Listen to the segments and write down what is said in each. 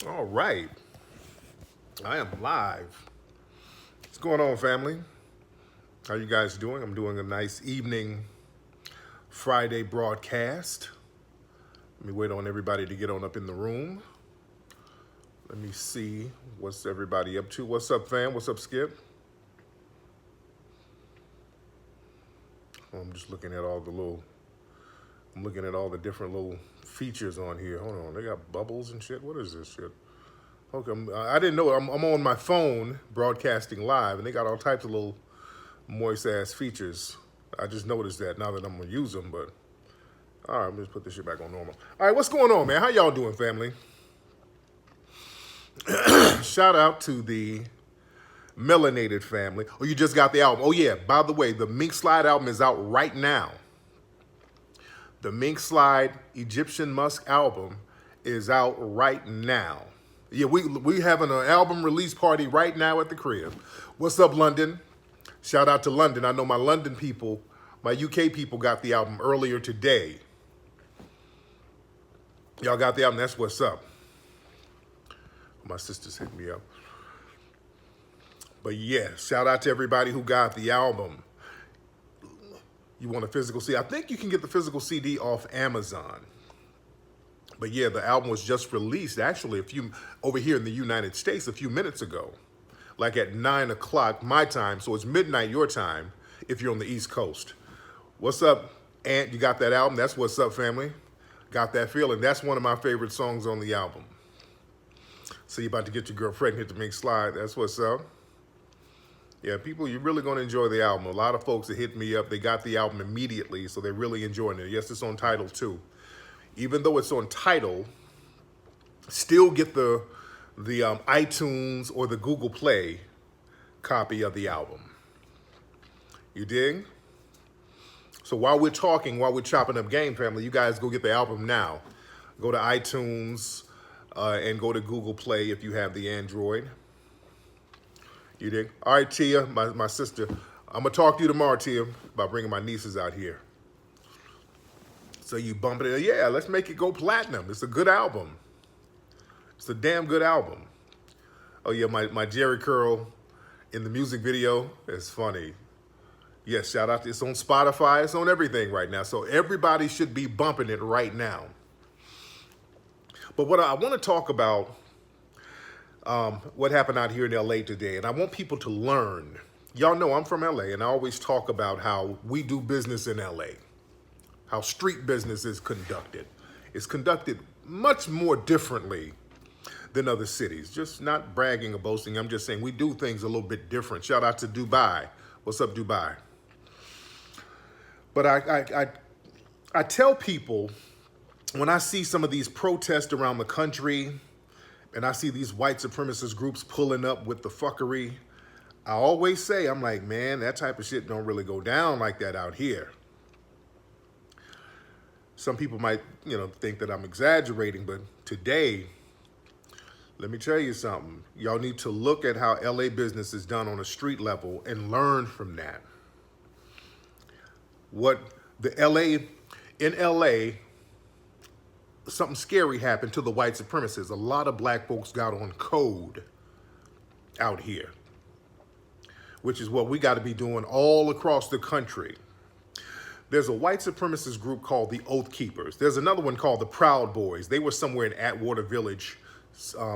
All right, I am live. What's going on, family? How you guys doing? I'm doing a nice evening Friday broadcast. Let me wait on everybody to get on up in the room. Let me see what's everybody up to. What's up, fam? What's up, Skip? I'm just looking at all the little. I'm looking at all the different little features on here. Hold on, they got bubbles and shit. What is this shit? Okay, I didn't know. I'm on my phone broadcasting live, and they got all types of little moist ass features. I just noticed that now that I'm gonna use them, but all right, I'm just put this shit back on normal. All right, what's going on, man? How y'all doing, family? Shout out to the Melanated family. Oh, you just got the album. Oh yeah, by the way, the Mink Slide album is out right now. The Mink Slide Egyptian Musk album is out right now. Yeah, we having an album release party right now at the crib. What's up, London? Shout out to London. I know my London people, my UK people got the album earlier today. Y'all got the album, that's what's up. My sister's hit me up. But yeah, shout out to everybody who got the album. You want a physical CD? I think you can get the physical CD off Amazon. But yeah, the album was just released actually over here in the United States a few minutes ago. Like at 9 o'clock my time, so it's midnight your time if you're on the East Coast. What's up, Aunt? You got that album? That's what's up, family. Got that feeling. That's one of my favorite songs on the album. So you're about to get your girl pregnant, hit the Mink Slide. That's what's up. Yeah, people, you're really going to enjoy the album. A lot of folks that hit me up, they got the album immediately, so they're really enjoying it. Yes, it's on Tidal too. Even though it's on Tidal, still get the iTunes or the Google Play copy of the album. You dig? So while we're talking, while we're chopping up game, family, you guys go get the album now. Go to iTunes and go to Google Play if you have the Android. You dig? All right, Tia, my sister. I'm going to talk to you tomorrow, Tia, about bringing my nieces out here. So you bump it in. Yeah, let's make it go platinum. It's a good album. It's a damn good album. Oh, yeah, my Jerry Curl in the music video is funny. Yes, shout out to it's on Spotify. It's on everything right now. So everybody should be bumping it right now. But what I want to talk about, what happened out here in LA today, and I want people to learn. Y'all know I'm from LA, and I always talk about how we do business in LA, how street business is conducted. It's conducted much more differently than other cities. Just not bragging or boasting. I'm just saying we do things a little bit different. Shout out to Dubai. What's up, Dubai? But I tell people when I see some of these protests around the country and I see these white supremacist groups pulling up with the fuckery, I always say, I'm like, man, that type of shit don't really go down like that out here. Some people might, think that I'm exaggerating, but today, let me tell you something. Y'all need to look at how LA business is done on a street level and learn from that. In LA, something scary happened to the white supremacists. A lot of black folks got on code out here, which is what we got to be doing all across the country. There's a white supremacist group called the Oath Keepers. There's another one called the Proud Boys. They were somewhere in Atwater Village.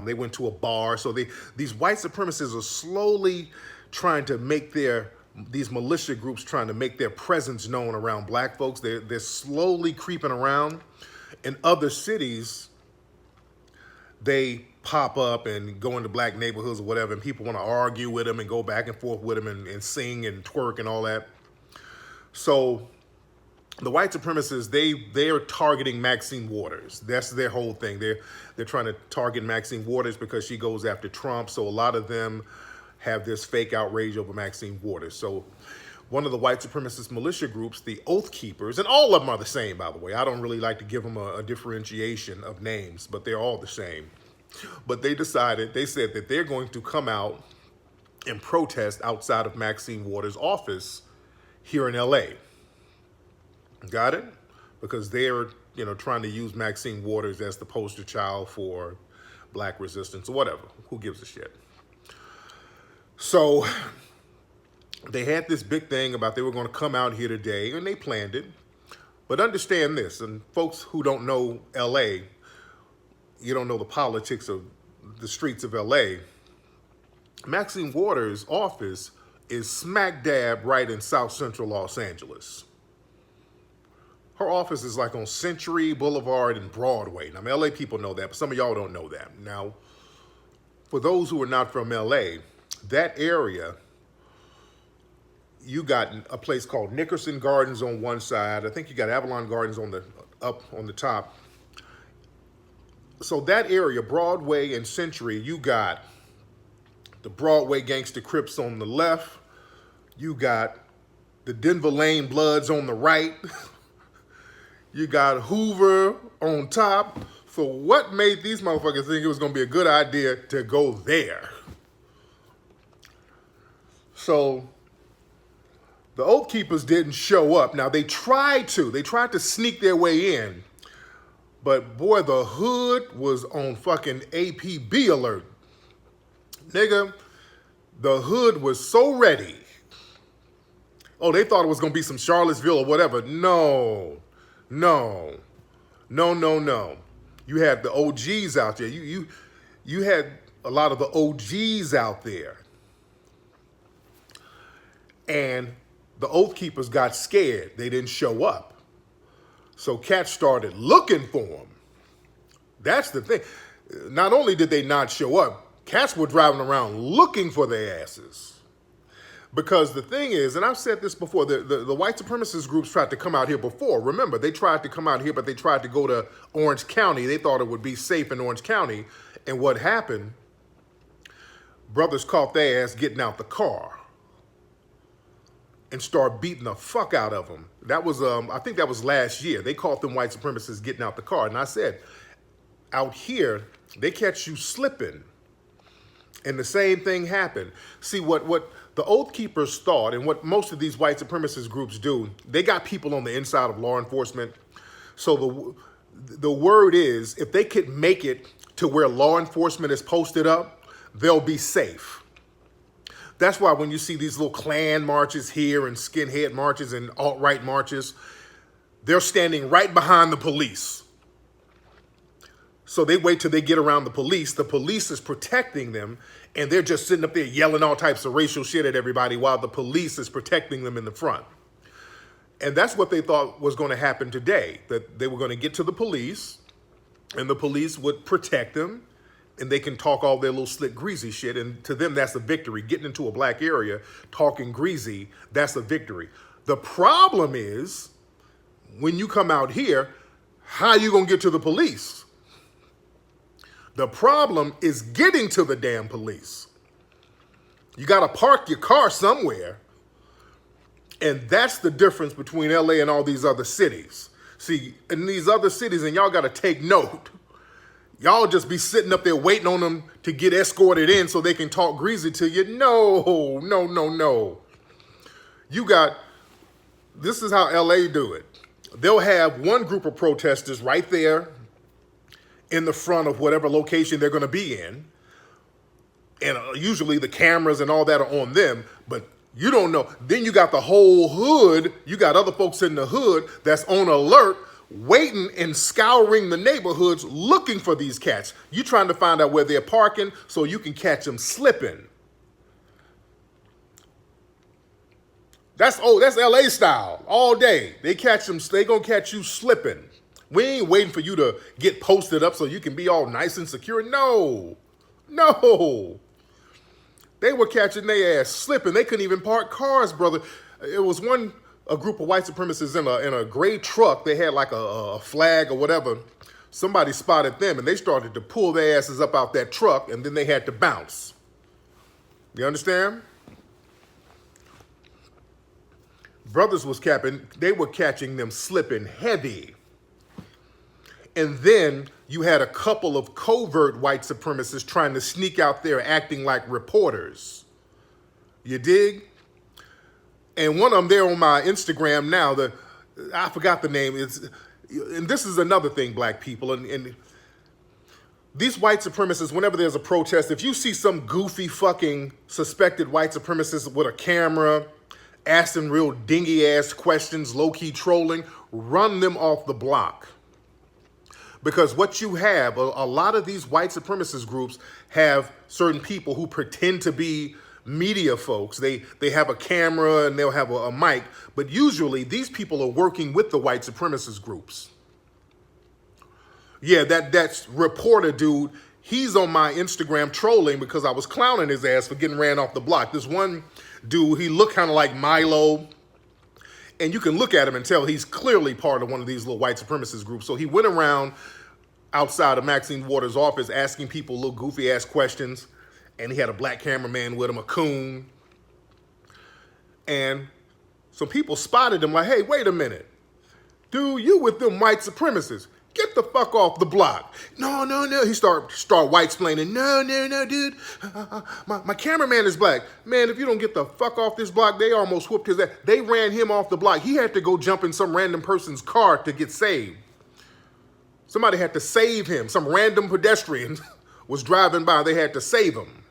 They went to a bar. So these white supremacists are slowly trying to make these militia groups trying to make their presence known around black folks. They're slowly creeping around. In other cities, they pop up and go into black neighborhoods or whatever, and people want to argue with them and go back and forth with them and sing and twerk and all that. So the white supremacists, they are targeting Maxine Waters. That's their whole thing. They're trying to target Maxine Waters because she goes after Trump. So a lot of them have this fake outrage over Maxine Waters. So one of the white supremacist militia groups, the Oath Keepers, and all of them are the same, by the way. I don't really like to give them a differentiation of names, but they're all the same. But they said that they're going to come out and protest outside of Maxine Waters' office here in LA. Got it? Because they're, trying to use Maxine Waters as the poster child for black resistance or whatever. Who gives a shit? So they had this big thing about they were going to come out here today, and they planned it. But understand this, and folks who don't know LA, you don't know the politics of the streets of LA. Maxine Waters' office is smack dab right in South Central Los Angeles. Her office is like on Century Boulevard and Broadway. Now, LA people know that, but some of y'all don't know that. Now, for those who are not from LA, that area, you got a place called Nickerson Gardens on one side. I think you got Avalon Gardens on the up on the top. So that area, Broadway and Century, you got the Broadway Gangsta Crips on the left. You got the Denver Lane Bloods on the right. You got Hoover on top. So what made these motherfuckers think it was going to be a good idea to go there? So the Oath Keepers didn't show up. Now, they tried to sneak their way in. But boy, the hood was on fucking APB alert. Nigga, the hood was so ready. Oh, they thought it was going to be some Charlottesville or whatever. No. You had the OGs out there. You had a lot of the OGs out there. And the Oath Keepers got scared. They didn't show up. So cats started looking for them. That's the thing. Not only did they not show up, cats were driving around looking for their asses. Because the thing is, and I've said this before, the white supremacist groups tried to come out here before. Remember, they tried to come out here, but they tried to go to Orange County. They thought it would be safe in Orange County. And what happened, brothers caught their ass getting out the car and start beating the fuck out of them. That was, I think that was last year. They caught them white supremacists getting out the car. And I said, out here, they catch you slipping. And the same thing happened. See, what the Oath Keepers thought, and what most of these white supremacist groups do, they got people on the inside of law enforcement. So the word is, if they could make it to where law enforcement is posted up, they'll be safe. That's why when you see these little Klan marches here and skinhead marches and alt-right marches, they're standing right behind the police. So they wait till they get around the police. The police is protecting them, and they're just sitting up there yelling all types of racial shit at everybody while the police is protecting them in the front. And that's what they thought was going to happen today, that they were going to get to the police, and the police would protect them, and they can talk all their little slick greasy shit, and to them that's a victory. Getting into a black area, talking greasy, that's a victory. The problem is, when you come out here, how are you going to get to the police? The problem is getting to the damn police. You got to park your car somewhere, and that's the difference between LA and all these other cities. See, in these other cities, and y'all got to take note, y'all just be sitting up there waiting on them to get escorted in so they can talk greasy to you. No. This is how LA do it. They'll have one group of protesters right there in the front of whatever location they're going to be in. And usually the cameras and all that are on them, but you don't know. Then you got the whole hood. You got other folks in the hood that's on alert, waiting and scouring the neighborhoods looking for these cats. You trying to find out where they're parking so you can catch them slipping. That's LA style all day. They gonna catch you slipping. We ain't waiting for you to get posted up so you can be all nice and secure. No. They were catching their ass slipping. They couldn't even park cars, brother. It was a group of white supremacists in a gray truck. They had like a flag or whatever. Somebody spotted them and they started to pull their asses up out that truck, and then they had to bounce. You understand? Brothers they were catching them slipping heavy. And then you had a couple of covert white supremacists trying to sneak out there acting like reporters. You dig? And one of them there on my Instagram now, I forgot the name. And this is another thing, black people. And These white supremacists, whenever there's a protest, if you see some goofy fucking suspected white supremacist with a camera, asking real dingy ass questions, low-key trolling, run them off the block. Because what you have, a lot of these white supremacist groups have certain people who pretend to be media folks. They have a camera and they'll have a mic, but usually these people are working with the white supremacist groups. Yeah, that's reporter dude, he's on my Instagram trolling because I was clowning his ass for getting ran off the block. This one dude, he looked kind of like Milo, and you can look at him and tell he's clearly part of one of these little white supremacist groups. So he went around outside of Maxine Waters' office asking people little goofy ass questions, and he had a black cameraman with him, a coon. And some people spotted him like, hey, wait a minute. Dude, you with them white supremacists. Get the fuck off the block. No. He start white-splaining. No, dude. My cameraman is black. Man, if you don't get the fuck off this block, they almost whooped his ass. They ran him off the block. He had to go jump in some random person's car to get saved. Somebody had to save him. Some random pedestrian was driving by. They had to save him.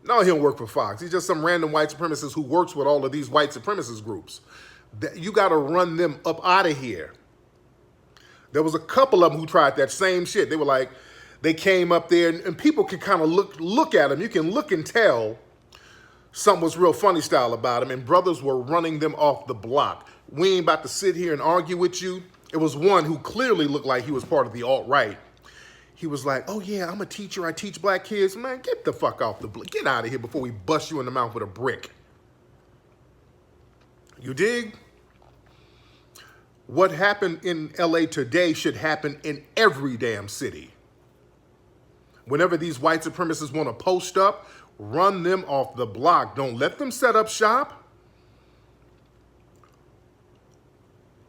No, he don't work for Fox. He's just some random white supremacist who works with all of these white supremacist groups. You got to run them up out of here. There was a couple of them who tried that same shit. They were like, they came up there, and people can kind of look at them. You can look and tell something was real funny style about them, and brothers were running them off the block. We ain't about to sit here and argue with you. It was one who clearly looked like he was part of the alt-right. He was like, oh yeah, I'm a teacher. I teach black kids. Man, get the fuck off the block. Get out of here before we bust you in the mouth with a brick. You dig? What happened in LA today should happen in every damn city. Whenever these white supremacists want to post up, run them off the block. Don't let them set up shop.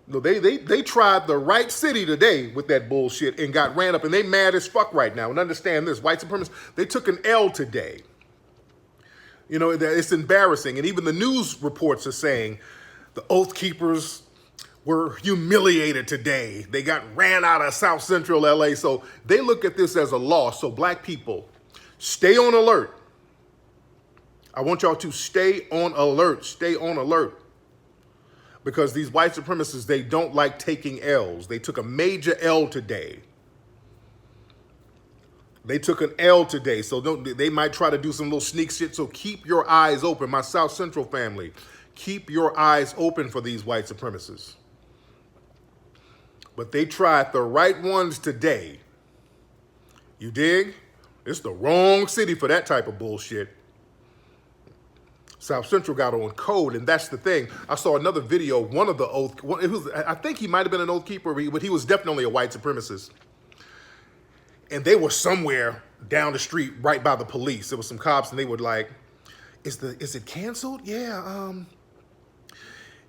No, they tried the right city today with that bullshit and got ran up, and they mad as fuck right now. And understand this, white supremacists, they took an L today. You know, it's embarrassing. And even the news reports are saying the Oath Keepers were humiliated today. They got ran out of South Central LA. So they look at this as a loss. So black people, stay on alert. I want y'all to stay on alert. Stay on alert. Because these white supremacists, they don't like taking L's. They took a major L today. They took an L today. So they might try to do some little sneak shit. So keep your eyes open. My South Central family, keep your eyes open for these white supremacists. But they tried the right ones today. You dig? It's the wrong city for that type of bullshit. South Central got on code, and that's the thing. I saw another video, one of the I think he might have been an Oath Keeper, but he was definitely a white supremacist. And they were somewhere down the street right by the police. There was some cops, and they were like, is it canceled?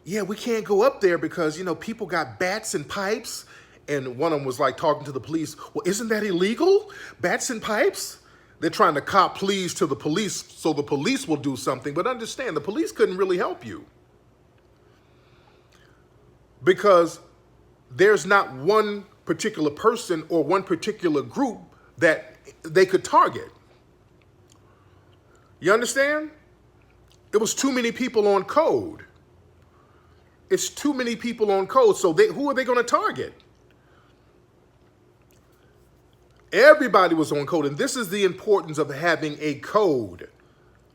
Yeah, we can't go up there because, you know, people got bats and pipes. And one of them was like talking to the police. Well, isn't that illegal? Bats and pipes? They're trying to cop pleas to the police so the police will do something. But understand, the police couldn't really help you. Because there's not one particular person or one particular group that they could target. You understand? It was too many people on code. It's too many people on code, so who are they going to target? Everybody was on code, and this is the importance of having a code.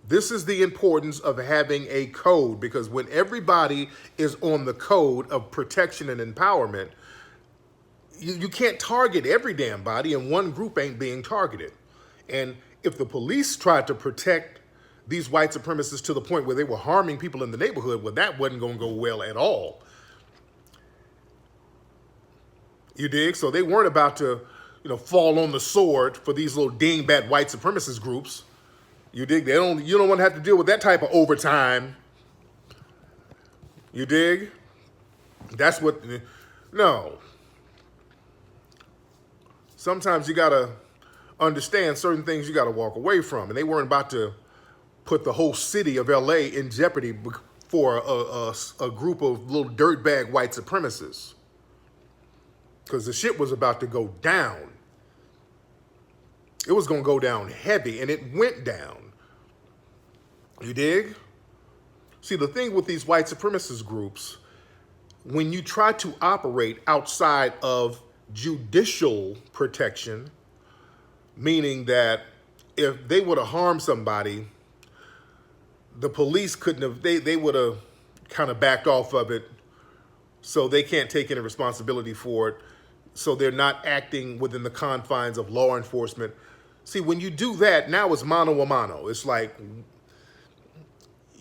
This is the importance of having a code, because when everybody is on the code of protection and empowerment, you can't target every damn body, and one group ain't being targeted. And if the police tried to protect these white supremacists to the point where they were harming people in the neighborhood, well, that wasn't going to go well at all. You dig? So they weren't about to, you know, fall on the sword for these little dingbat white supremacist groups. You dig? You don't want to have to deal with that type of overtime. You dig? That's what, no. Sometimes you got to understand certain things you got to walk away from. And they weren't about to put the whole city of LA in jeopardy for a group of little dirtbag white supremacists. Because the shit was about to go down. It was going to go down heavy, and it went down. You dig? See, the thing with these white supremacist groups, when you try to operate outside of judicial protection, meaning that if they would have harmed somebody, the police couldn't have, they would have kind of backed off of it, so they can't take any responsibility for it. So they're not acting within the confines of law enforcement. See, when you do that, now it's mano a mano. It's like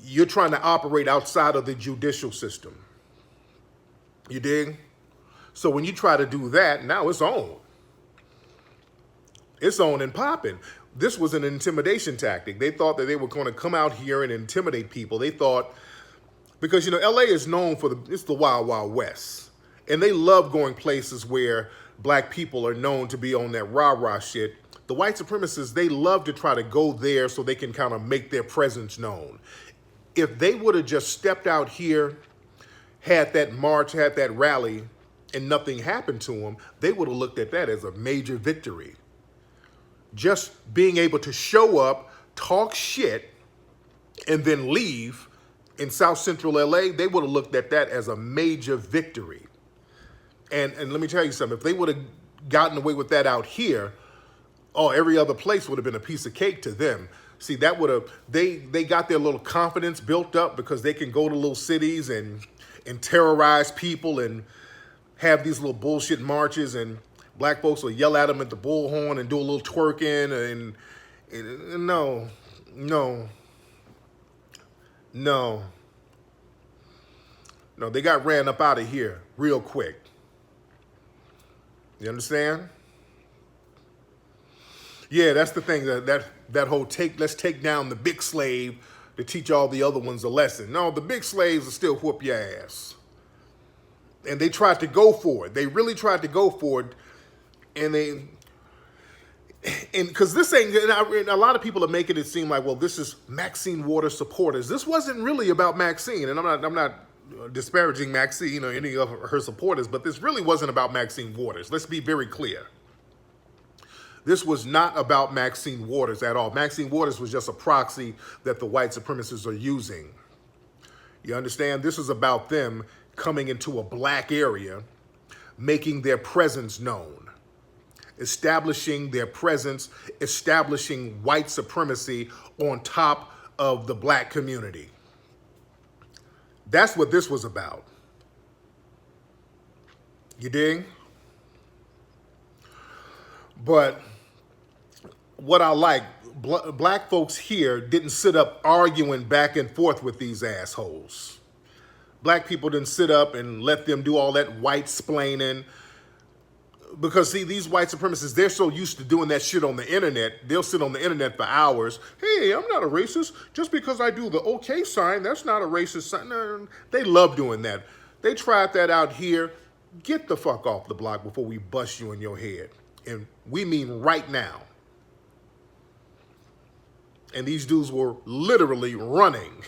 you're trying to operate outside of the judicial system. You dig? So when you try to do that, now it's on. It's on and popping. This was an intimidation tactic. They thought that they were going to come out here and intimidate people. They thought, because, you know, LA is known for it's the Wild Wild West. And they love going places where black people are known to be on that rah-rah shit. The white supremacists, they love to try to go there so they can kind of make their presence known. If they would have just stepped out here, had that march, had that rally, and nothing happened to them, they would have looked at that as a major victory. Just being able to show up, talk shit, and then leave in South Central LA, they would have looked at that as a major victory. And let me tell you something, if they would have gotten away with that out here, oh, every other place would have been a piece of cake to them. See, that would have, they got their little confidence built up because they can go to little cities and terrorize people and have these little bullshit marches, and black folks will yell at them at the bullhorn and do a little twerking and no, they got ran up out of here real quick. You understand? Yeah, that's the thing, that whole let's take down the big slave to teach all the other ones a lesson. No, the big slaves will still whoop your ass. And they tried to go for it. They really tried to go for it. And because this ain't, and a lot of people are making it seem like, well, this is Maxine Waters supporters. This wasn't really about Maxine, and I'm not disparaging Maxine or any of her supporters, but this really wasn't about Maxine Waters. Let's be very clear. This was not about Maxine Waters at all. Maxine Waters was just a proxy that the white supremacists are using. You understand? This is about them coming into a black area, making their presence known, establishing their presence, establishing white supremacy on top of the black community. That's what this was about. You dig? But what I like, black folks here didn't sit up arguing back and forth with these assholes. Black people didn't sit up and let them do all that white splaining. Because, see, these white supremacists, they're so used to doing that shit on the internet. They'll sit on the internet for hours. Hey, I'm not a racist. Just because I do the okay sign, that's not a racist sign. No, they love doing that. They tried that out here. Get the fuck off the block before we bust you in your head. And we mean right now. And these dudes were literally running.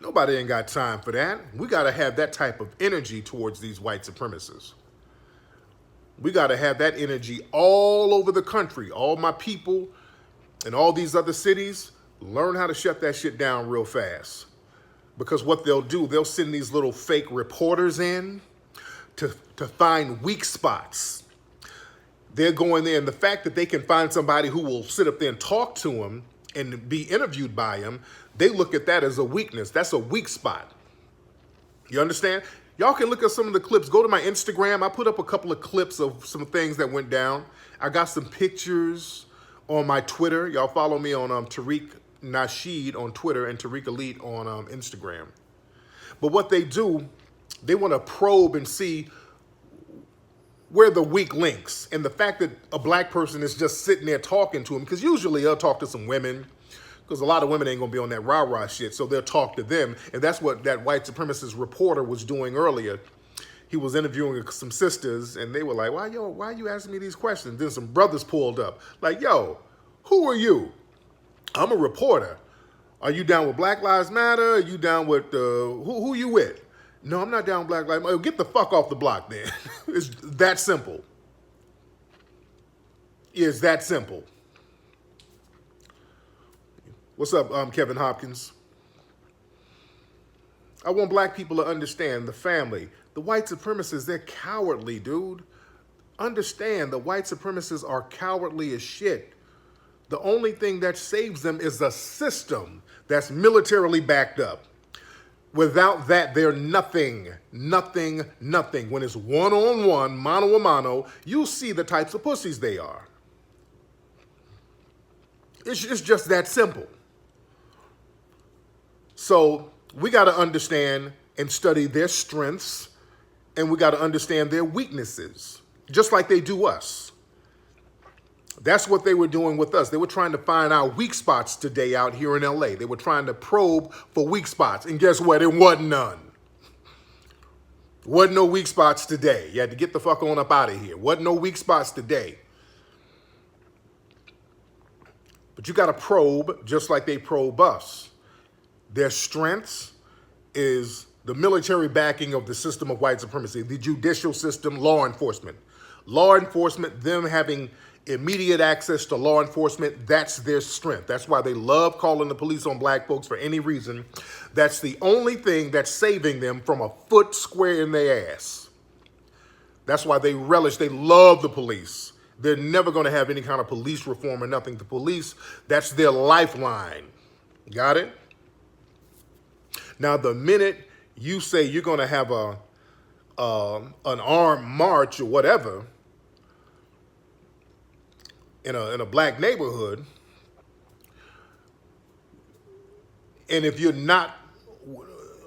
Nobody ain't got time for that. We got to have that type of energy towards these white supremacists. We got to have that energy all over the country. All my people in all these other cities, learn how to shut that shit down real fast. Because what they'll do, they'll send these little fake reporters in to find weak spots. They're going there, and the fact that they can find somebody who will sit up there and talk to them and be interviewed by him, they look at that as a weakness. That's a weak spot. You understand? Y'all can look at some of the clips. Go to my Instagram. I put up a couple of clips of some things that went down. I got some pictures on my Twitter. Y'all follow me on Tariq Nasheed on Twitter and Tariq Elite on Instagram. But what they do, they want to probe and see where the weak links. And the fact that a black person is just sitting there talking to him, because usually they'll talk to some women, because a lot of women ain't going to be on that rah-rah shit, so they'll talk to them. And that's what that white supremacist reporter was doing earlier. He was interviewing some sisters, and they were like, why are you asking me these questions? Then some brothers pulled up. Like, yo, who are you? I'm a reporter. Are you down with Black Lives Matter? Are you down with, who you with? No, I'm not down with Black Lives Matter. Get the fuck off the block, then. It's that simple. Is that simple. What's up, Kevin Hopkins? I want black people to understand the family. The white supremacists, they're cowardly, dude. Understand the white supremacists are cowardly as shit. The only thing that saves them is a system that's militarily backed up. Without that, they're nothing, nothing, nothing. When it's one-on-one, mano a mano, you'll see the types of pussies they are. It's just that simple. So we got to understand and study their strengths, and we got to understand their weaknesses, just like they do us. That's what they were doing with us. They were trying to find our weak spots today out here in LA. They were trying to probe for weak spots. And guess what? There wasn't none. Wasn't no weak spots today. You had to get the fuck on up out of here. Wasn't no weak spots today. But you got to probe just like they probe us. Their strengths is the military backing of the system of white supremacy, the judicial system, law enforcement. Law enforcement, them having immediate access to law enforcement, that's their strength. That's why they love calling the police on black folks for any reason. That's the only thing that's saving them from a foot square in their ass. That's why they relish, they love the police. They're never going to have any kind of police reform or nothing. The police, that's their lifeline. Got it? Now, the minute you say you're going to have an armed march or whatever in a black neighborhood, and if you're not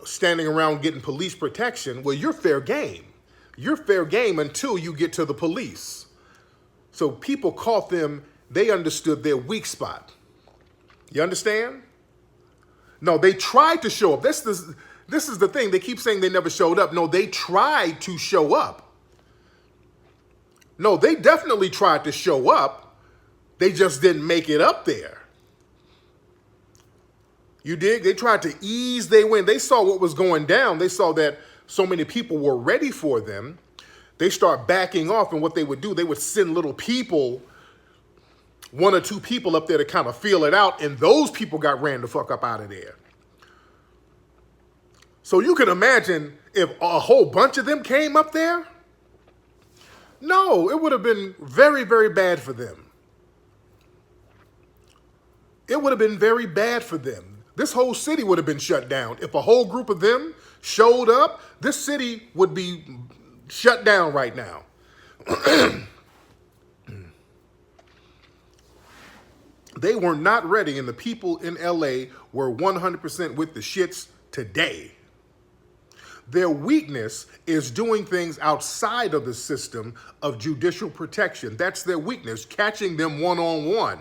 standing around getting police protection, well, you're fair game. You're fair game until you get to the police. So people caught them, they understood their weak spot. You understand? No, they tried to show up. This is the thing. They keep saying they never showed up. No, they tried to show up. No, they definitely tried to show up. They just didn't make it up there. You dig? They tried to ease their way. They saw what was going down. They saw that so many people were ready for them. They start backing off, and what they would do, they would send little people, one or two people up there to kind of feel it out, and those people got ran the fuck up out of there. So you can imagine if a whole bunch of them came up there. No, it would have been very, very bad for them. It would have been very bad for them. This whole city would have been shut down. If a whole group of them showed up, this city would be shut down right now. They were not ready, and the people in LA were 100% with the shits today. Their weakness is doing things outside of the system of judicial protection. That's their weakness, catching them one-on-one.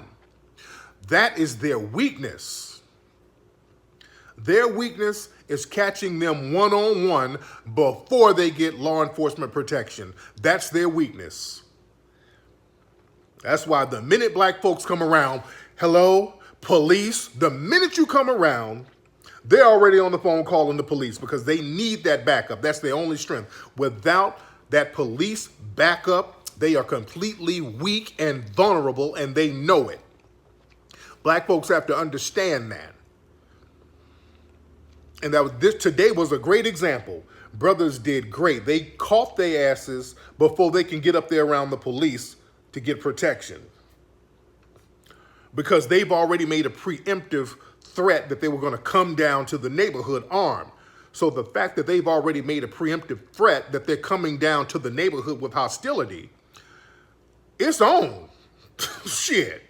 That is their weakness. Their weakness is catching them one-on-one before they get law enforcement protection. That's their weakness. That's why the minute black folks come around, hello, police, the minute you come around, they're already on the phone calling the police because they need that backup. That's their only strength. Without that police backup, they are completely weak and vulnerable, and they know it. Black folks have to understand that. And today was a great example. Brothers did great. They caught their asses before they can get up there around the police to get protection. Because they've already made a preemptive threat that they were going to come down to the neighborhood armed. So the fact that they've already made a preemptive threat that they're coming down to the neighborhood with hostility, it's on. Shit.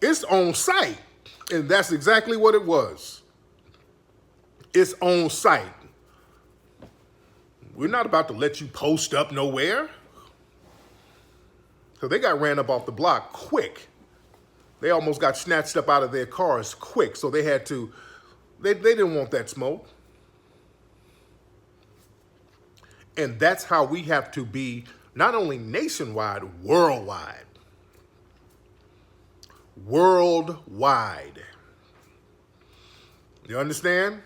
It's on site. And that's exactly what it was. It's on site. We're not about to let you post up nowhere. So they got ran up off the block quick. They almost got snatched up out of their cars quick. So they had to, they didn't want that smoke. And that's how we have to be, not only nationwide, worldwide. Worldwide. You understand?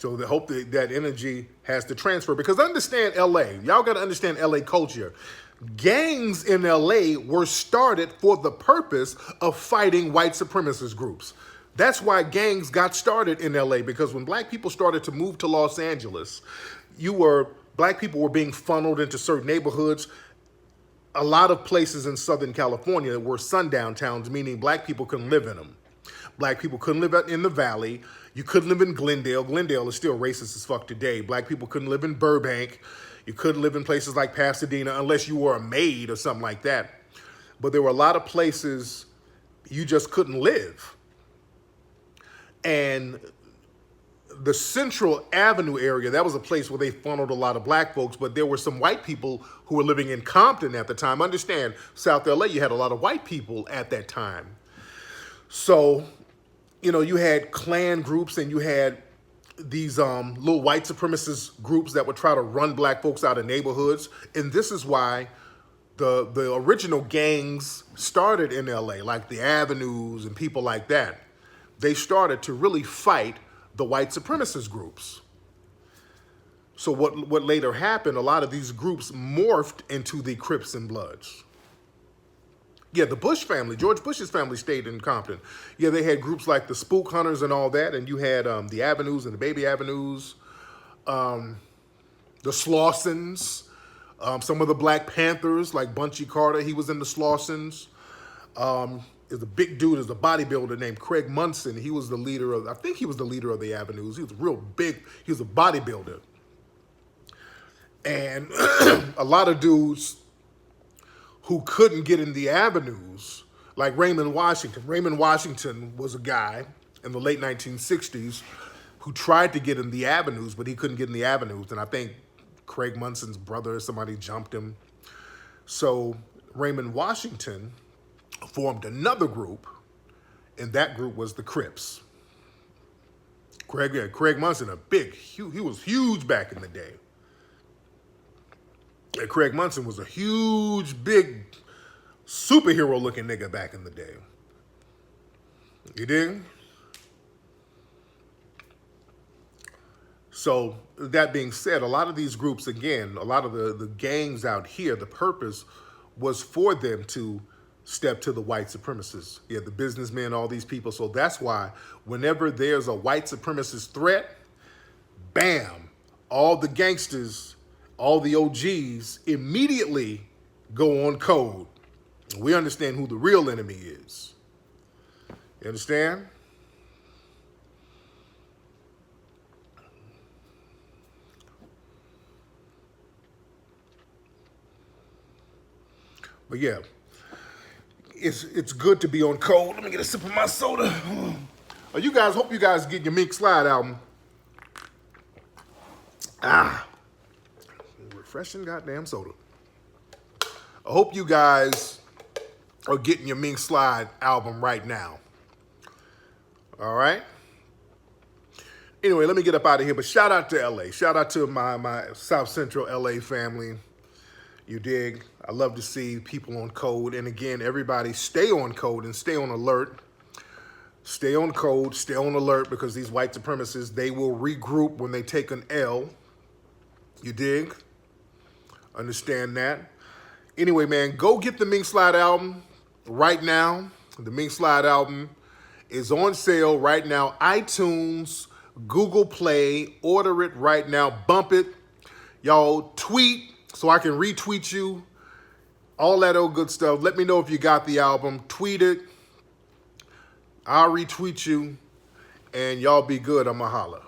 So they hope that that energy has to transfer. Because understand LA. Y'all got to understand LA culture. Gangs in LA were started for the purpose of fighting white supremacist groups. That's why gangs got started in LA, because when black people started to move to Los Angeles, black people were being funneled into certain neighborhoods. A lot of places in Southern California were sundown towns, meaning black people couldn't live in them. Black people couldn't live in the valley. You couldn't live in Glendale. Glendale is still racist as fuck today. Black people couldn't live in Burbank. You couldn't live in places like Pasadena unless you were a maid or something like that. But there were a lot of places you just couldn't live. And the Central Avenue area, that was a place where they funneled a lot of black folks, but there were some white people who were living in Compton at the time. Understand, South LA, you had a lot of white people at that time. So, you had Klan groups and you had these little white supremacist groups that would try to run black folks out of neighborhoods. And this is why the original gangs started in LA, like the Avenues and people like that. They started to really fight the white supremacist groups. So what later happened, a lot of these groups morphed into the Crips and Bloods. Yeah, the Bush family, George Bush's family stayed in Compton. Yeah, they had groups like the Spook Hunters and all that, and you had the Avenues and the Baby Avenues, the Slausons, some of the Black Panthers like Bunchy Carter, he was in the Slausons. There's a big dude, there's a bodybuilder named Craig Munson. He was the leader of, I think he was the leader of the Avenues. He was real big, he was a bodybuilder. And a lot of dudes who couldn't get in the Avenues, like Raymond Washington. Raymond Washington was a guy in the late 1960s who tried to get in the Avenues, but he couldn't get in the Avenues. And I think Craig Munson's brother or somebody jumped him. So Raymond Washington formed another group, and that group was the Crips. Craig Munson, he was huge back in the day. And Craig Munson was a huge, big, superhero-looking nigga back in the day. You dig? So that being said, a lot of these groups, again, a lot of the gangs out here, the purpose was for them to step to the white supremacists. Yeah, the businessmen, all these people. So that's why whenever there's a white supremacist threat, bam, all the gangsters, all the OGs immediately go on code. We understand who the real enemy is. You understand? But yeah, it's good to be on code. Let me get a sip of my soda. Hope you guys get your Mink Slide album. Refreshing goddamn soda. I hope you guys are getting your Mink Slide album right now. All right? Anyway, let me get up out of here, but shout out to LA. Shout out to my South Central LA family. You dig? I love to see people on code. And again, everybody stay on code and stay on alert. Stay on code, stay on alert, because these white supremacists, they will regroup when they take an L. You dig? Understand that? Anyway, man, go get the Mink Slide album right now. The Mink Slide album is on sale right now. iTunes, Google Play, order it right now. Bump it. Y'all tweet so I can retweet you. All that old good stuff. Let me know if you got the album. Tweet it. I'll retweet you. And y'all be good. I'ma holla.